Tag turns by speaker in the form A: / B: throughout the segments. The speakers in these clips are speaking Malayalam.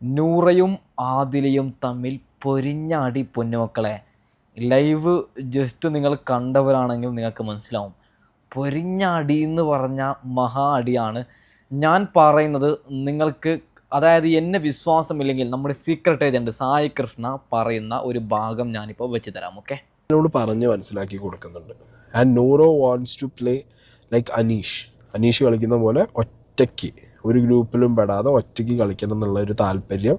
A: നൂറയും ആദിലയും തമ്മിൽ പൊരിഞ്ഞ അടി പൊന്നുമക്കളെ. ലൈവ് ജസ്റ്റ് നിങ്ങൾ കണ്ടവരാണെങ്കിൽ നിങ്ങൾക്ക് മനസ്സിലാവും. പൊരിഞ്ഞ അടി എന്ന് പറഞ്ഞാൽ മഹാ അടിയാണ്. ഞാൻ പറയുന്നത് നിങ്ങൾക്ക്, അതായത് എന്നെ വിശ്വാസമില്ലെങ്കിൽ നമ്മുടെ സീക്രട്ട് ഏജൻറ്റ് സായി കൃഷ്ണ പറയുന്ന ഒരു ഭാഗം ഞാനിപ്പോൾ വെച്ച് തരാം. ഓക്കെ,
B: എന്നോട് പറഞ്ഞ് മനസ്സിലാക്കി കൊടുക്കുന്നുണ്ട്. ആൻഡ് നൂറോ wants to play like Aneesh കളിക്കുന്ന പോലെ ഒറ്റയ്ക്ക് ഒരു ഗ്രൂപ്പിലും പെടാതെ ഒറ്റയ്ക്ക് കളിക്കണം എന്നുള്ള ഒരു താല്പര്യം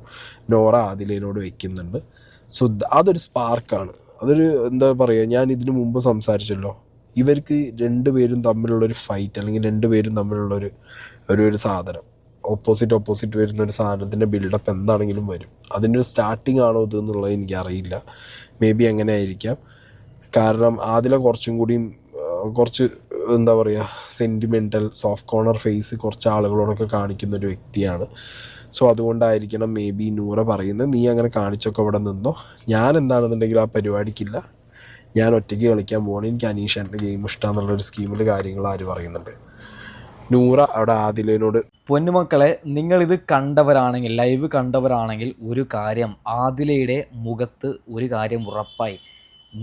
B: നോറ ആദിലയോട് വെക്കുന്നുണ്ട്. സോ അതൊരു സ്പാർക്കാണ്. അതൊരു എന്താ പറയുക, ഞാൻ ഇതിനു മുമ്പ് സംസാരിച്ചല്ലോ, ഇവർക്ക് രണ്ടുപേരും തമ്മിലുള്ളൊരു ഫൈറ്റ് അല്ലെങ്കിൽ രണ്ടുപേരും തമ്മിലുള്ളൊരു ഒരു സാധനം, ഓപ്പോസിറ്റ് വരുന്ന ഒരു സാധനത്തിൻ്റെ ബിൽഡപ്പ് എന്താണെങ്കിലും വരും. അതിൻ്റെ ഒരു സ്റ്റാർട്ടിങ് ആണോ ഇത് എന്നുള്ളത് എനിക്കറിയില്ല. മേ ബി അങ്ങനെ ആയിരിക്കാം. കാരണം ആദില കുറച്ചും കൂടിയും കുറച്ച് എന്താ പറയുക, സെൻറ്റിമെൻ്റൽ സോഫ്റ്റ് കോർണർ ഫേസ് കുറച്ച് ആളുകളോടൊക്കെ കാണിക്കുന്ന ഒരു വ്യക്തിയാണ്. സോ അതുകൊണ്ടായിരിക്കണം മേ ബി നൂറ പറയുന്നത്, നീ അങ്ങനെ കാണിച്ചൊക്കെ ഇവിടെ നിന്നോ, ഞാൻ എന്താണെന്നുണ്ടെങ്കിൽ ആ പരിപാടിക്കില്ല, ഞാൻ ഒറ്റയ്ക്ക് കളിക്കാൻ പോകണം, എനിക്ക് അനീഷേൻ്റെ ഗെയിം ഇഷ്ടമാണെന്നുള്ളൊരു സ്കീമിൽ കാര്യങ്ങൾ ആര് പറയുന്നുണ്ട്. നൂറ അവിടെ ആദിലയോട്,
A: പൊന്നുമക്കളെ, നിങ്ങളിത് കണ്ടവരാണെങ്കിൽ, ലൈവ് കണ്ടവരാണെങ്കിൽ ഒരു കാര്യം, ആദിലയുടെ മുഖത്ത് ഒരു കാര്യം ഉറപ്പായി,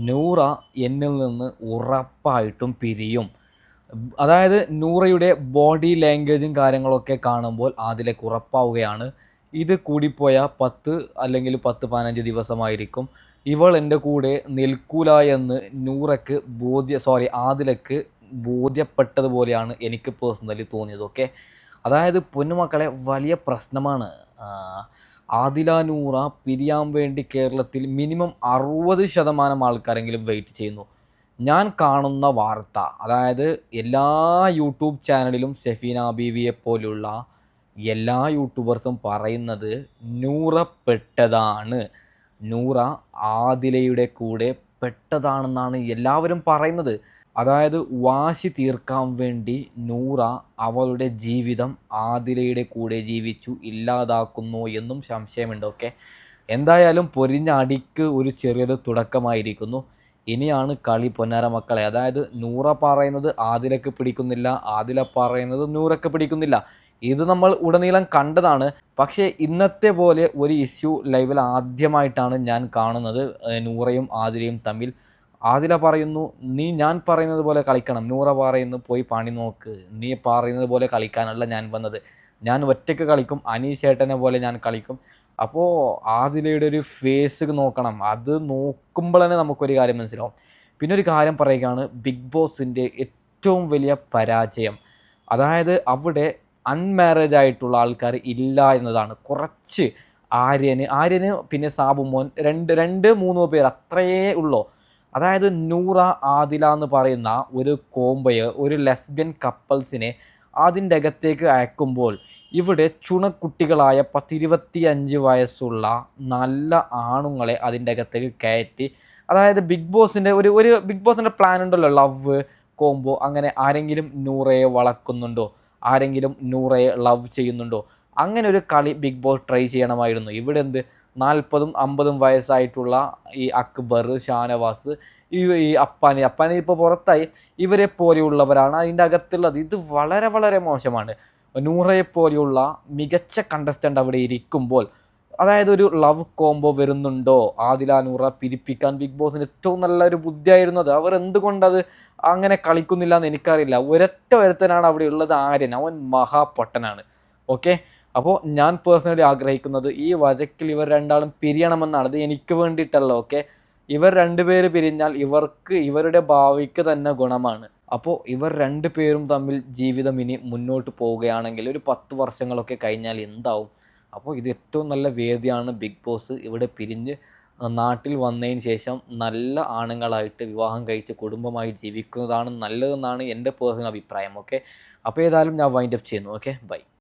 A: നൂറ എന്നിൽ നിന്ന് ഉറപ്പായിട്ടും പിരിയും. അതായത് നൂറയുടെ ബോഡി ലാംഗ്വേജും കാര്യങ്ങളൊക്കെ കാണുമ്പോൾ ആദിലേക്ക് ഉറപ്പാവുകയാണ്, ഇത് കൂടിപ്പോയ 10 അല്ലെങ്കിൽ 10-15 ദിവസമായിരിക്കും ഇവൾ എൻ്റെ കൂടെ നിൽക്കൂല എന്ന് നൂറയ്ക്ക് ആദിലക്ക് ബോധ്യപ്പെട്ടതുപോലെയാണ് എനിക്ക് പേഴ്സണലി തോന്നിയത്. ഓക്കെ, അതായത് പൊന്നുമക്കളെ, വലിയ പ്രശ്നമാണ്. ആദില നൂറ പിരിയാൻ വേണ്ടി കേരളത്തിൽ മിനിമം 60% ആൾക്കാരെങ്കിലും വെയിറ്റ് ചെയ്യുന്നു. ഞാൻ കാണുന്ന വാർത്ത, അതായത് എല്ലാ യൂട്യൂബ് ചാനലിലും ഷെഫീന ബീവിയെ പോലുള്ള എല്ലാ യൂട്യൂബേഴ്സും പറയുന്നത് നൂറ പെട്ടതാണ്, നൂറ ആദിലയുടെ കൂടെ പെട്ടതാണെന്നാണ് എല്ലാവരും പറയുന്നത്. അതായത് വാശി തീർക്കാൻ വേണ്ടി നൂറ അവളുടെ ജീവിതം ആദിലയുടെ കൂടെ ജീവിച്ചു ഇല്ലാതാക്കുന്നു എന്നും സംശയമുണ്ട്. ഓക്കെ, എന്തായാലും പൊരിഞ്ഞ അടിക്ക് ഒരു ചെറിയൊരു തുടക്കമായിരിക്കുന്നു. ഇനിയാണ് കളി പൊന്നാര മക്കളെ. അതായത് നൂറ പറയുന്നത് ആദിലക്ക് പിടിക്കുന്നില്ല, ആദില പറയുന്നത് നൂറക്ക് പിടിക്കുന്നില്ല. ഇത് നമ്മൾ ഉടനീളം കണ്ടതാണ്. പക്ഷേ ഇന്നത്തെ പോലെ ഒരു ഇഷ്യൂ ലൈവിൽ ആദ്യമായിട്ടാണ് ഞാൻ കാണുന്നത്, നൂറയും ആദിലയും തമ്മിൽ. ആദില പറയുന്നു, നീ ഞാൻ പറയുന്നത് പോലെ കളിക്കണം. നൂറ പറയുന്നു, പോയി പണി നോക്ക്, നീ പറയുന്നത് പോലെ കളിക്കാനല്ല ഞാൻ വന്നത്, ഞാൻ ഒറ്റയ്ക്ക് കളിക്കും, അനീഷേട്ടനെ പോലെ ഞാൻ കളിക്കും. അപ്പോൾ ആദിലയുടെ ഒരു ഫേസ് നോക്കണം, അത് നോക്കുമ്പോൾ തന്നെ നമുക്കൊരു കാര്യം മനസ്സിലാവും. പിന്നെ ഒരു കാര്യം പറയുകയാണ്, ബിഗ് ബോസിൻ്റെ ഏറ്റവും വലിയ പരാജയം, അതായത് അവിടെ അൺമാരേജ് ആയിട്ടുള്ള ആൾക്കാർ ഇല്ല എന്നതാണ്. കുറച്ച് ആര്യന് പിന്നെ സാബുമോൻ, 2-3 പേർ അത്രയേ ഉള്ളൂ. അതായത് നൂറ ആദില എന്ന് പറയുന്ന ഒരു കോംബോയെ, ഒരു ലെസ്ബിയൻ കപ്പിൾസിനെ അതിൻ്റെ അകത്തേക്ക് അയക്കുമ്പോൾ ഇവിടെ ചുണക്കുട്ടികളായ 10-25 വയസ്സുള്ള നല്ല ആണുങ്ങളെ അതിൻ്റെ അകത്തേക്ക് കയറ്റി, അതായത് ബിഗ് ബോസിൻ്റെ ഒരു ബിഗ് ബോസിൻ്റെ പ്ലാൻ ഉണ്ടല്ലോ, ലവ് കോംബോ. അങ്ങനെ ആരെങ്കിലും നൂറയെ വളക്കുന്നുണ്ടോ, ആരെങ്കിലും നൂറയെ ലവ് ചെയ്യുന്നുണ്ടോ, അങ്ങനെ ഒരു കളി ബിഗ് ബോസ് ട്രൈ ചെയ്യണമായിരുന്നു. ഇവിടെ എന്ത് 40-50 വയസ്സായിട്ടുള്ള ഈ അക്ബർ, ഷാനവാസ്, ഈ അപ്പാനി ഇപ്പോൾ പുറത്തായി, ഇവരെ പോലെയുള്ളവരാണ് അതിൻ്റെ അകത്തുള്ളത്. ഇത് വളരെ വളരെ മോശമാണ്. നൂറയെ പോലെയുള്ള മികച്ച കണ്ടസ്റ്റൻ്റ് അവിടെ ഇരിക്കുമ്പോൾ, അതായത് ഒരു ലവ് കോംബോ വരുന്നുണ്ടോ, ആദില നൂറ പിരിപ്പിക്കാൻ ബിഗ് ബോസിന് ഏറ്റവും നല്ലൊരു ബുദ്ധിയായിരുന്നത്. അവർ എന്തുകൊണ്ടത് അങ്ങനെ കളിക്കുന്നില്ല എന്ന് എനിക്കറിയില്ല. ഒരൊറ്റ ഒരുത്തനാണ് അവിടെ ഉള്ളത്, ആര്യൻ. അവൻ മഹാപൊട്ടനാണ്. ഓക്കെ, അപ്പോൾ ഞാൻ പേഴ്സണലി ആഗ്രഹിക്കുന്നത് ഈ വഴക്കിൽ ഇവർ രണ്ടാളും പിരിയണമെന്നാണ്. അത് എനിക്ക് വേണ്ടിയിട്ടല്ല. ഓക്കെ, ഇവർ രണ്ടുപേര് പിരിഞ്ഞാൽ ഇവർക്ക്, ഇവരുടെ ഭാവിക്ക് തന്നെ ഗുണമാണ്. അപ്പോൾ ഇവർ രണ്ടുപേരും തമ്മിൽ ജീവിതം ഇനി മുന്നോട്ട് പോവുകയാണെങ്കിൽ ഒരു 10 വർഷങ്ങളൊക്കെ കഴിഞ്ഞാൽ എന്താവും? അപ്പോൾ ഇത് ഏറ്റവും നല്ല വേദിയാണ് ബിഗ് ബോസ്. ഇവിടെ പിരിഞ്ഞ് നാട്ടിൽ വന്നതിന് ശേഷം നല്ല ആണുങ്ങളായിട്ട് വിവാഹം കഴിച്ച് കുടുംബമായി ജീവിക്കുന്നതാണ് നല്ലതെന്നാണ് എൻ്റെ പേഴ്സണൽ അഭിപ്രായം. ഓക്കെ, അപ്പോൾ ഏതായാലും ഞാൻ വൈൻഡ് അപ്പ് ചെയ്യുന്നു. Okay, by.